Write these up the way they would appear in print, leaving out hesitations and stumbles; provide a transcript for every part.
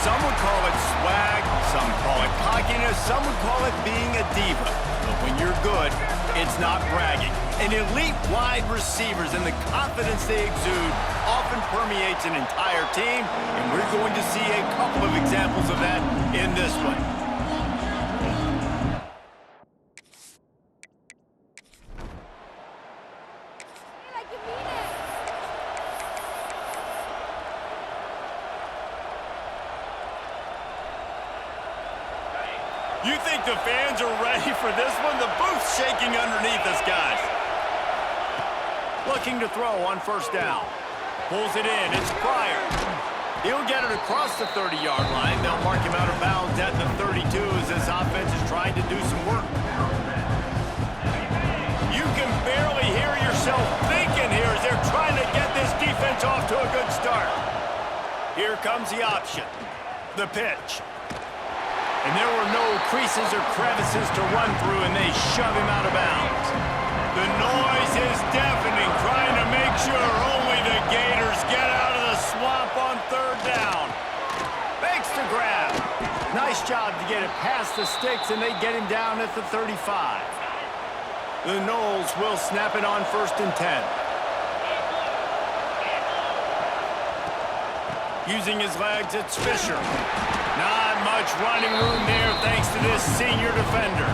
Some would call it swag, some call it cockiness, some would call it being a diva. But when you're good, it's not bragging. And elite wide receivers and the confidence they exude often permeates an entire team, and we're going to see a couple of examples of that in this one. You think the fans are ready for this one? The booth's shaking underneath us, guys. Looking to throw on first down. Pulls it in. It's Pryor. He'll get it across the 30-yard line. They'll mark him out of bounds at the 32 as this offense is trying to do some work. You can barely hear yourself thinking here as they're trying to get this defense off to a good start. Here comes the option. The pitch. And there were no creases or crevices to run through, and they shove him out of bounds. The noise is deafening, trying to make sure only the Gators get out of the swamp on third down. Makes the grab. Nice job to get it past the sticks, and they get him down at the 35. The Noles will snap it on 1st and 10. Using his legs, it's Fisher. Not much running room there thanks to this senior defender.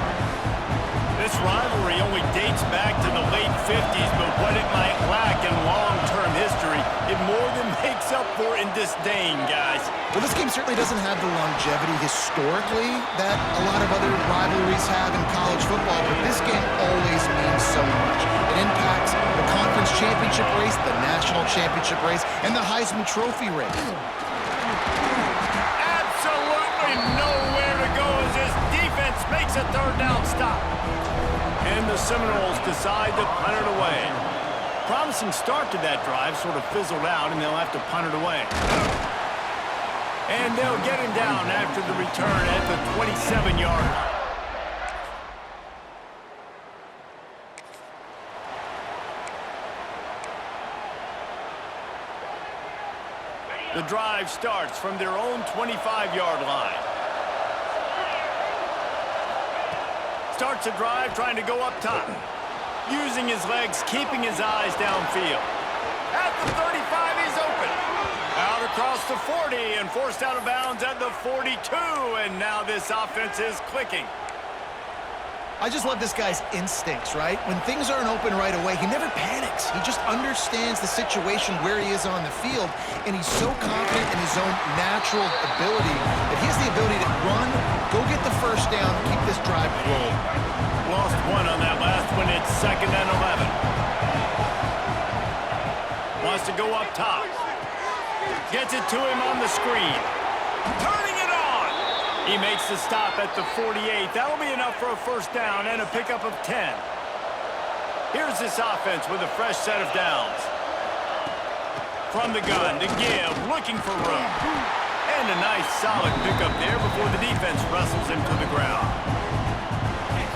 This rivalry only dates back to the late 50s, but what it might lack in long-term history, it more than makes up for in disdain, guys. Well, this game certainly doesn't have the longevity historically that a lot of other rivalries have in college football, but this game always means so much. It impacts the conference championship race, the national championship race, and the Heisman Trophy race. Nowhere to go as this defense makes a third down stop. And the Seminoles decide to punt it away. Promising start to that drive sort of fizzled out, and they'll have to punt it away. And they'll get him down after the return at the 27-yard line. The drive starts from their own 25-yard line. Starts a drive trying to go up top. Using his legs, keeping his eyes downfield. At the 35, he's open. Out across the 40 and forced out of bounds at the 42. And now this offense is clicking. I just love this guy's instincts, right? When things aren't open right away, he never panics. He just understands the situation where he is on the field, and he's so confident in his own natural ability that he has the ability to run, go get the first down, keep this drive rolling. Lost one on that last one. It's 2nd and 11. Wants to go up top. Gets it to him on the screen. Turning it on. He makes the stop at the 48. That'll be enough for a first down and a pickup of 10. Here's this offense with a fresh set of downs. From the gun to give, looking for room. And a nice solid pickup there before the defense wrestles him to the ground.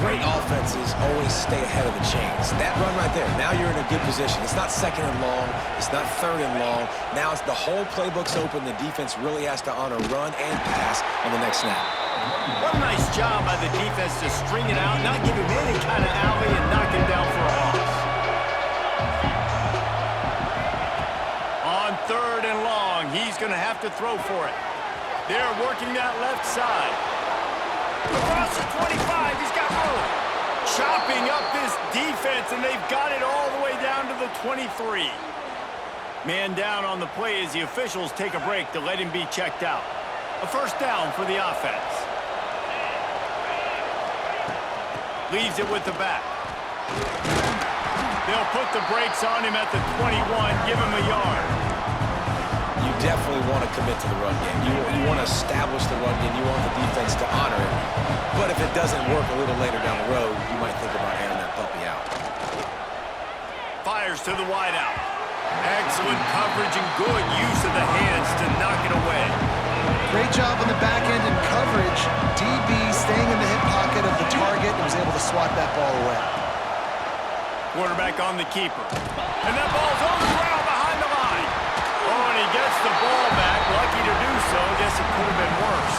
Great offenses always stay ahead of the chains. That run right there, now you're in a good position. It's not 2nd and long. It's not 3rd and long. Now it's the whole playbook's open. The defense really has to honor run and pass on the next snap. What a nice job by the defense to string it out, not give him any kind of alley, and knock him down for a loss. On 3rd and long, he's going to have to throw for it. They're working that left side. Across the 25, he's got room. Chopping up this defense, and they've got it all the way down to the 23. Man down on the play as the officials take a break to let him be checked out. A first down for the offense. Leaves it with the back. They'll put the brakes on him at the 21, give him a yard. You definitely want to commit to the run game. You want to establish the run game. You want the defense to honor it. But if it doesn't work a little later down the road, you might think about airing that puppy out. Fires to the wideout. Excellent coverage and good use of the hands to knock it away. Great job on the back end and coverage. DB staying in the hip pocket of the target and was able to swat that ball away. Quarterback on the keeper. And that ball's on the ground behind the line. Oh, and he gets the ball back. Lucky to do so. Guess it could have been worse.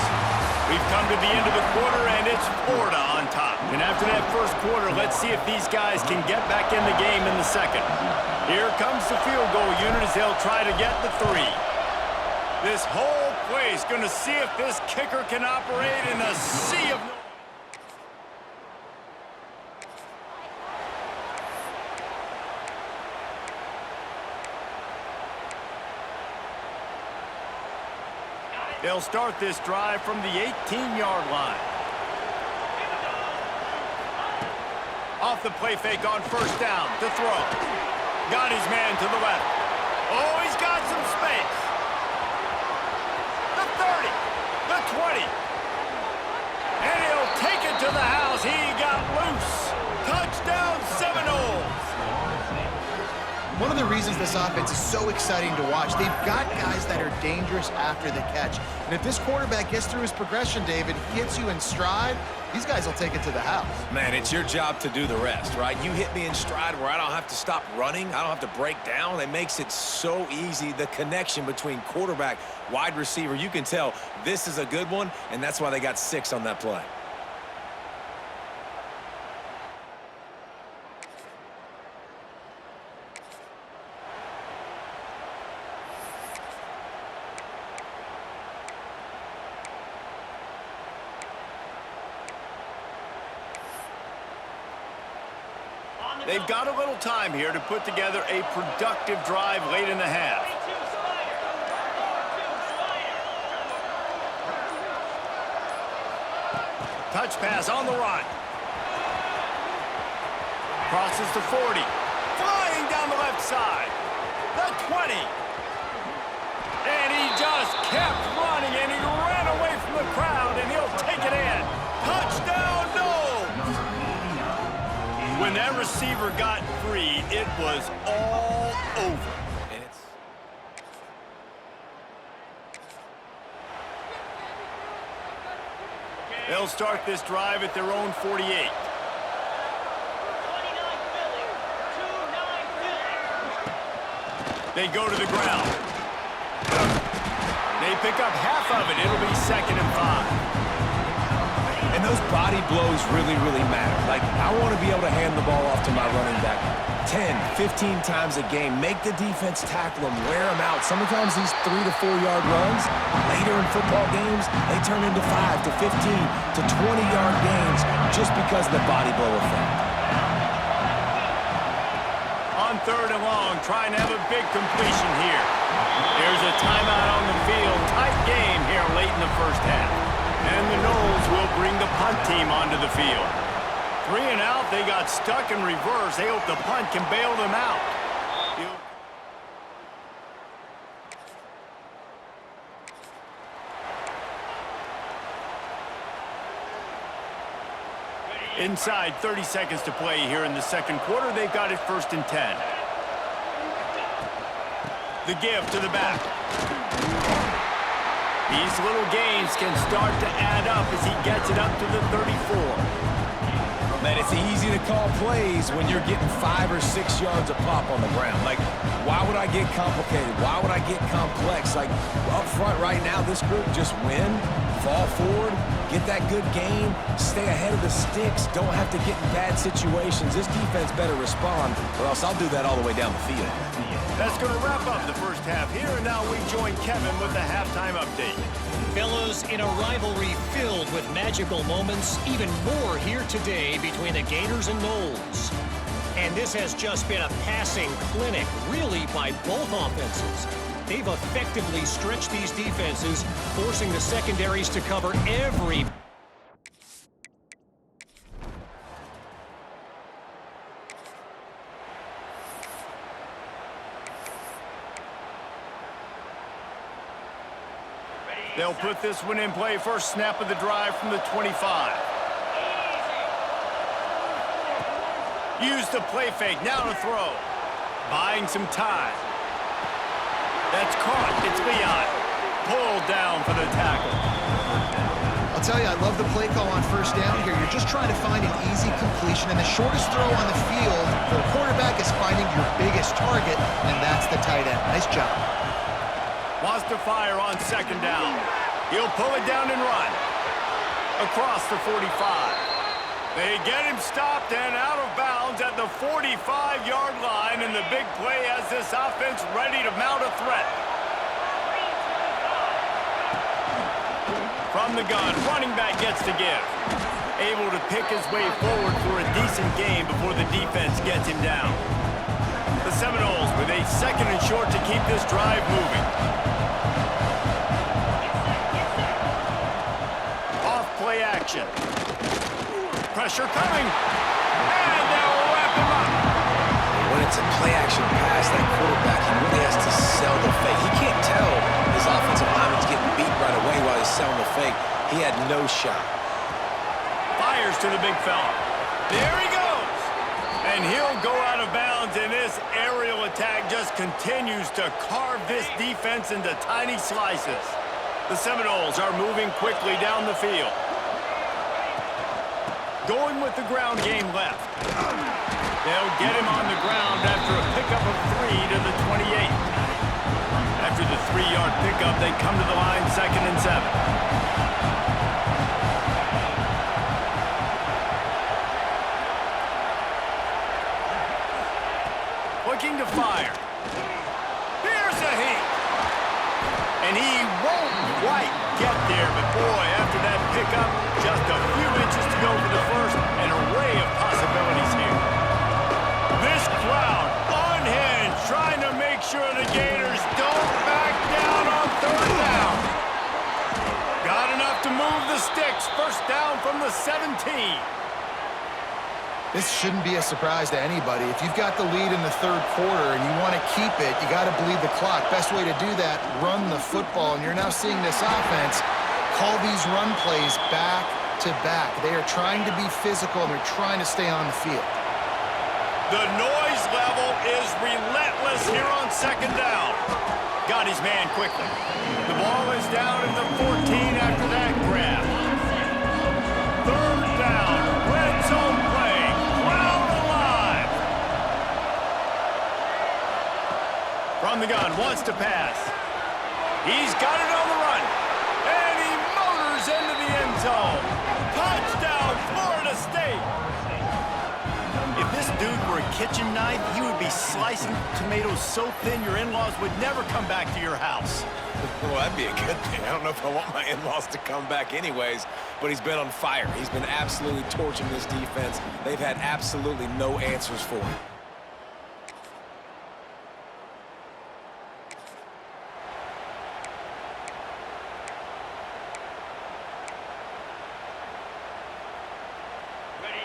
We've come to the end of the quarter, and it's Florida on top. And after that first quarter, let's see if these guys can get back in the game in the second. Here comes the field goal unit as they'll try to get the 3. This whole place going to see if this kicker can operate in a sea of noise. They'll start this drive from the 18-yard line. Off the play fake on first down to throw. Got his man to the left. Oh, he's got some space. The 30, the 20. And he'll take it to the house. He got loose. Touchdown Seminoles. One of the reasons this offense is so exciting to watch, they've got guys that are dangerous after the catch. And if this quarterback gets through his progression, David, hits you in stride, these guys will take it to the house. Man, it's your job to do the rest, right? You hit me in stride where I don't have to stop running. I don't have to break down. It makes it so easy, the connection between quarterback, wide receiver. You can tell this is a good one, and that's why they got 6 on that play. They've got a little time here to put together a productive drive late in the half. Touch pass on the run. Crosses the 40. Flying down the left side. The 20. And he just kept running, and he ran away from the crowd, and he'll take it in. Touchdown, Noles! When that receiver got free, it was all over. And they'll start this drive at their own 48. They go to the ground. They pick up half of it. It'll be 2nd and 5. And those body blows really, really matter. Like, I want to be able to hand the ball off to my running back 10, 15 times a game. Make the defense tackle them, wear them out. Sometimes these 3 to 4 yard runs, later in football games, they turn into 5 to 15 to 20-yard gains just because of the body blow effect. On 3rd and long, trying to have a big completion here. There's a timeout on the field. Tight game here late in the first half. And the Noles will bring the punt team onto the field. 3 and out, they got stuck in reverse. They hope the punt can bail them out. Inside 30 seconds to play here in the second quarter. They've got it 1st and 10. The give to the back. These little gains can start to add up as he gets it up to the 34. Man, it's easy to call plays when you're getting 5 or 6 yards a pop on the ground. Like, why would I get complicated? Why would I get complex? Like, up front right now, this group just win, fall forward, get that good gain, stay ahead of the sticks, don't have to get in bad situations. This defense better respond, or else I'll do that all the way down the field. That's going to wrap up the first half here, and now we join Kevin with the halftime update. Fellows, in a rivalry filled with magical moments, even more here today between the Gators and Noles. And this has just been a passing clinic, really, by both offenses. They've effectively stretched these defenses, forcing the secondaries to cover every... They'll put this one in play. First snap of the drive from the 25. Use the play fake. Now to throw. Buying some time. That's caught. It's Leon. Pulled down for the tackle. I'll tell you, I love the play call on first down here. You're just trying to find an easy completion, and the shortest throw on the field for a quarterback is finding your biggest target, and that's the tight end. Nice job. While draws to fire on second down. He'll pull it down and run. Across the 45. They get him stopped and out of bounds at the 45-yard line, and the big play has this offense ready to mount a threat. From the gun, running back gets to give. Able to pick his way forward for a decent gain before the defense gets him down. The Seminoles with a 2nd and short to keep this drive moving. Off play action. Pressure coming. And they'll wrap him up. When it's a play-action pass, that quarterback, he really has to sell the fake. He can't tell his offensive lineman's getting beat right away while he's selling the fake. He had no shot. Fires to the big fella. There he goes. And he'll go out of bounds, and this aerial attack just continues to carve this defense into tiny slices. The Seminoles are moving quickly down the field. Going with the ground game left. They'll get him on the ground after a pickup of 3 to the 28. After the 3-yard pickup, they come to the line 2nd and 7. Looking to fire. Here's a heat. And he won't quite get there, but boy, after that pickup, just a few inches to go for the first, an array of possibilities here. This crowd unhinged, trying to make sure the Gators don't back down on 3rd down. Got enough to move the sticks. 1st down from the 17. This shouldn't be a surprise to anybody. If you've got the lead in the 3rd quarter and you want to keep it, you got to bleed the clock. Best way to do that, run the football. And you're now seeing this offense call these run plays back to back. They are trying to be physical, and they're trying to stay on the field. The noise level is relentless here on 2nd down. Got his man quickly. The ball is down at the 14 after that grab. 3rd down, red zone play. Crowd alive. From the gun, wants to pass. He's got it on the run. And he motors into the end zone. Touchdown, Florida State. If this dude were a kitchen knife, he would be slicing tomatoes so thin your in-laws would never come back to your house. Well, that'd be a good thing. I don't know if I want my in-laws to come back anyways, but he's been on fire. He's been absolutely torching this defense. They've had absolutely no answers for him.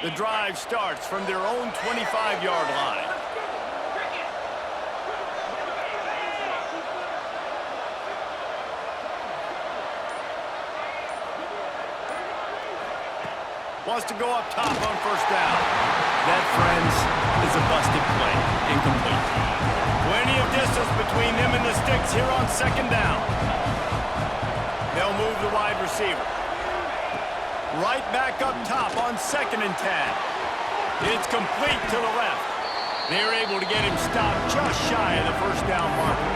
The drive starts from their own 25-yard line. Wants to go up top on 1st down. That, friends, is a busted play. Incomplete. Plenty of distance between them and the sticks here on 2nd down. They'll move the wide receiver. Right back up top on 2nd and 10. It's complete to the left. They're able to get him stopped just shy of the 1st down marker.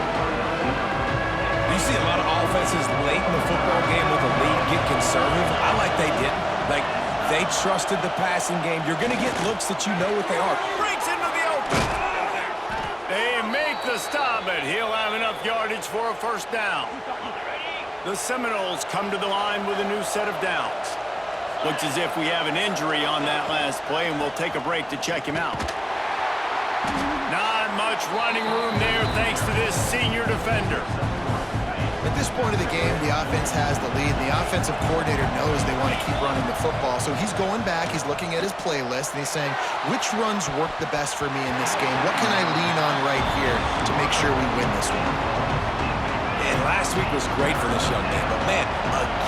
You see a lot of offenses late in the football game with a lead get conservative. I like they didn't. Like, they trusted the passing game. You're going to get looks that you know what they are. Breaks into the open. They make the stop, but he'll have enough yardage for a 1st down. The Seminoles come to the line with a new set of downs. Looks as if we have an injury on that last play, and we'll take a break to check him out. Not much running room there thanks to this senior defender. At this point of the game, the offense has the lead, and the offensive coordinator knows they want to keep running the football. So he's going back, he's looking at his playlist, and he's saying, which runs work the best for me in this game? What can I lean on right here to make sure we win this one? And last week was great for this young man, but man,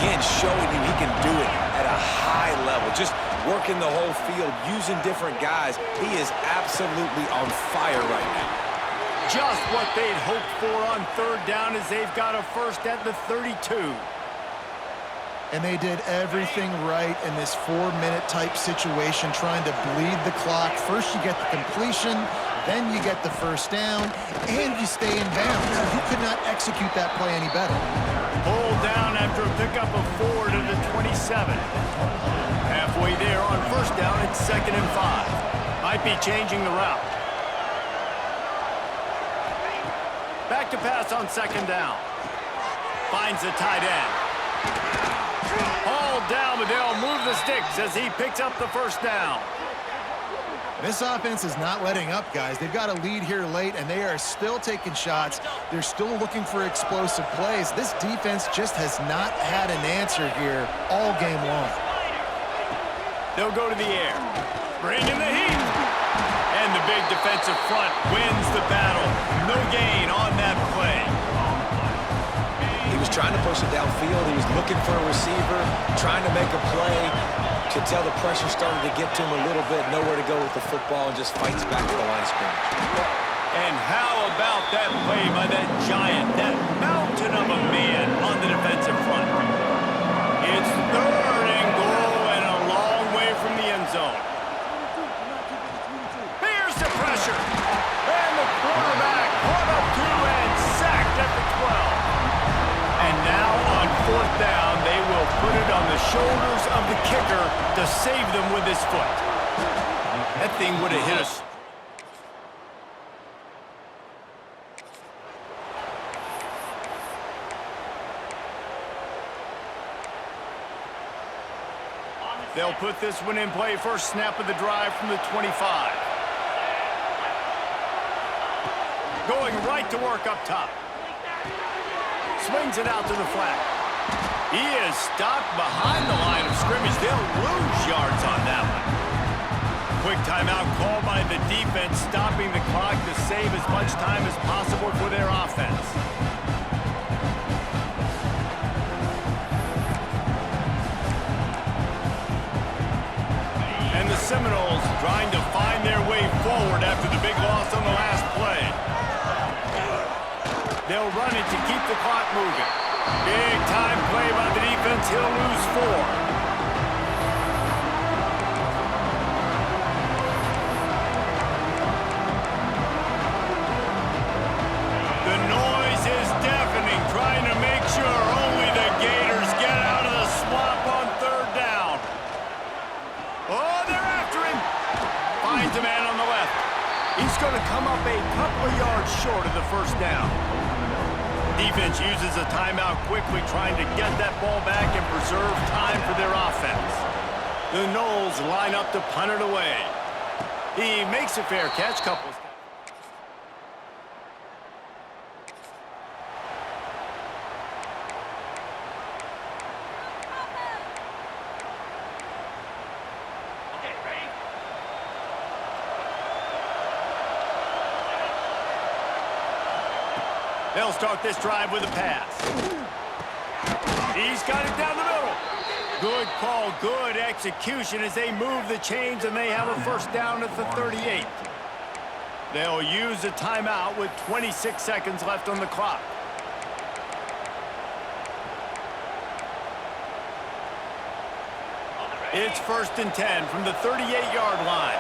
again, showing you he can do it at a high level, just working the whole field, using different guys. He is absolutely on fire right now. Just what they'd hoped for on 3rd down as they've got a 1st at the 32. And they did everything right in this 4-minute type situation, trying to bleed the clock. First you get the completion, then you get the first down, and you stay in bounds. You could not execute that play any better. Pulled down after a pickup of 4 to the 27. Halfway there on first down, it's 2nd and 5. Might be changing the route. Back to pass on 2nd down. Finds the tight end. Hauled down, but they'll move the sticks as he picks up the first down. This offense is not letting up, guys. They've got a lead here late, and they are still taking shots. They're still looking for explosive plays. This defense just has not had an answer here all game long. They'll go to the air. Bring in the heat. And the big defensive front wins the battle. No gain on that play. He was trying to push it downfield. He was looking for a receiver, trying to make a play. Could tell the pressure started to get to him a little bit. Nowhere to go with the football, and just fights back to the line of scrimmage. And how about that play by that giant, that mountain of a man on the defensive front? It's 3rd and goal and a long way from the end zone. Here's the pressure. And the quarterback caught up to and sacked at the 12. And now on 4th down, they will put it on the shoulders of the kicker to save them with his foot. That thing would have hit us. They'll put this one in play. First snap of the drive from the 25. Going right to work up top. Swings it out to the flat. He is stopped behind the line of scrimmage. They'll lose yards on that one. Quick timeout call by the defense, stopping the clock to save as much time as possible for their offense. And the Seminoles trying to find their way forward after the big loss on the last play. They'll run it to keep the clock moving. Big time play by the defense. He'll lose 4. The noise is deafening, trying to make sure only the Gators get out of the swamp on 3rd down. Oh, they're after him. Finds a man on the left. He's going to come up a couple of yards short of the first down. Defense uses a timeout quickly, trying to get that ball back and preserve time for their offense. The Noles line up to punt it away. He makes a fair catch, couple of steps. They'll start this drive with a pass. He's got it down the middle. Good call, good execution as they move the chains, and they have a first down at the 38. They'll use a timeout with 26 seconds left on the clock. It's 1st and 10 from the 38-yard line.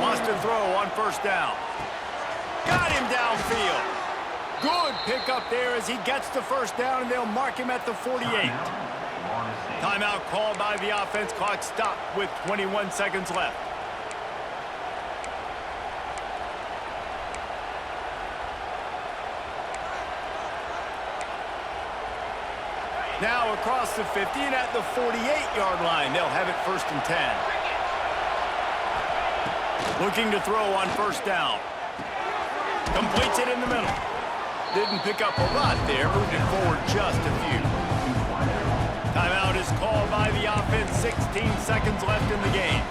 Wants to throw on first down. Got him downfield. Good pickup there as he gets the first down, and they'll mark him at the 48. Timeout called by the offense. Clock stopped with 21 seconds left. Now across the 50 and at the 48-yard line. They'll have it 1st and 10. Looking to throw on first down. Completes it in the middle. Didn't pick up a lot there. Moved it forward just a few. Timeout is called by the offense. 16 seconds left in the game.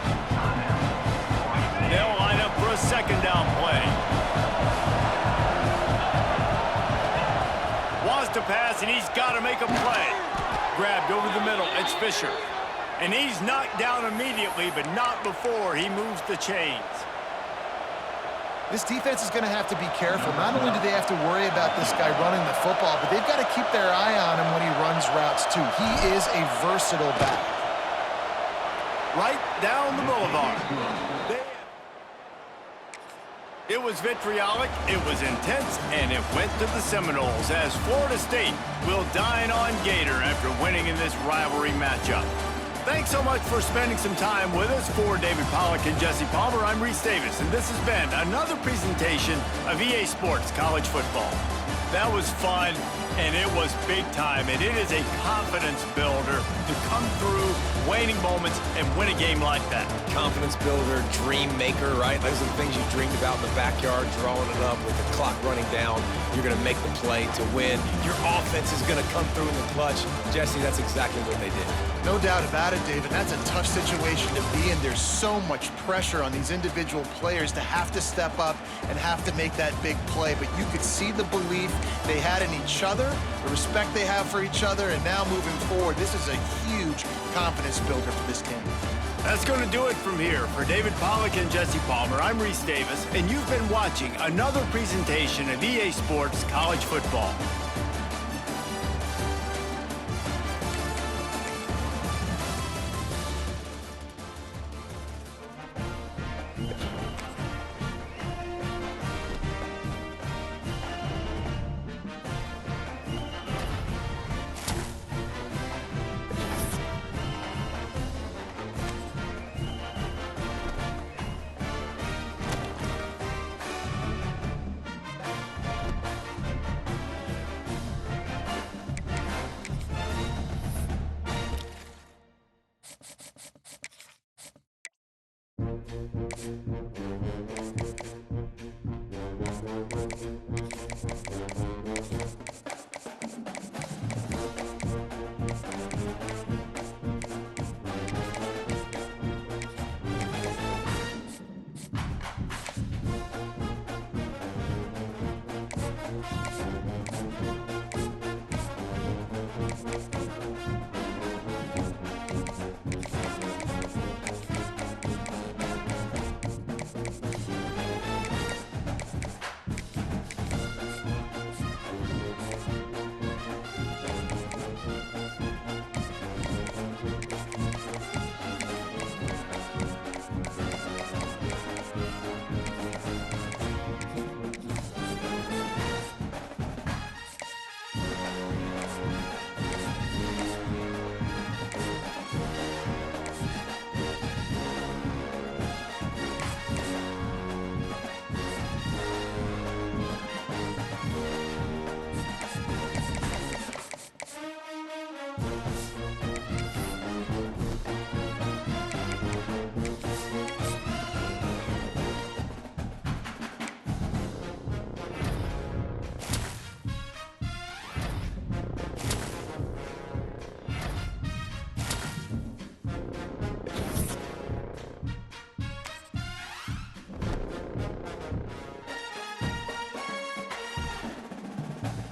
They'll line up for a 2nd down play. Wants to pass, and he's got to make a play. Grabbed over the middle. It's Fisher. And he's knocked down immediately, but not before he moves the chains. This defense is going to have to be careful. Not only do they have to worry about this guy running the football, but they've got to keep their eye on him when he runs routes too. He is a versatile back. Right down the boulevard. It was vitriolic, it was intense, and it went to the Seminoles as Florida State will dine on Gator after winning in this rivalry matchup. Thanks so much for spending some time with us. For David Pollack and Jesse Palmer, I'm Reese Davis, and this has been another presentation of EA Sports College Football. That was fun, and it was big time, and it is a confidence builder to come through waning moments and win a game like that. Confidence builder, dream maker, right? Those are the things you dreamed about in the backyard, drawing it up with the clock running down. You're going to make the play to win. Your offense is going to come through in the clutch. Jesse, that's exactly what they did. No doubt about it, David. That's a tough situation to be in. There's so much pressure on these individual players to have to step up and have to make that big play. But you could see the belief they had in each other, the respect they have for each other, and now moving forward, this is a huge confidence builder for this team. That's going to do it from here. For David Pollack and Jesse Palmer, I'm Reese Davis, and you've been watching another presentation of EA Sports College Football.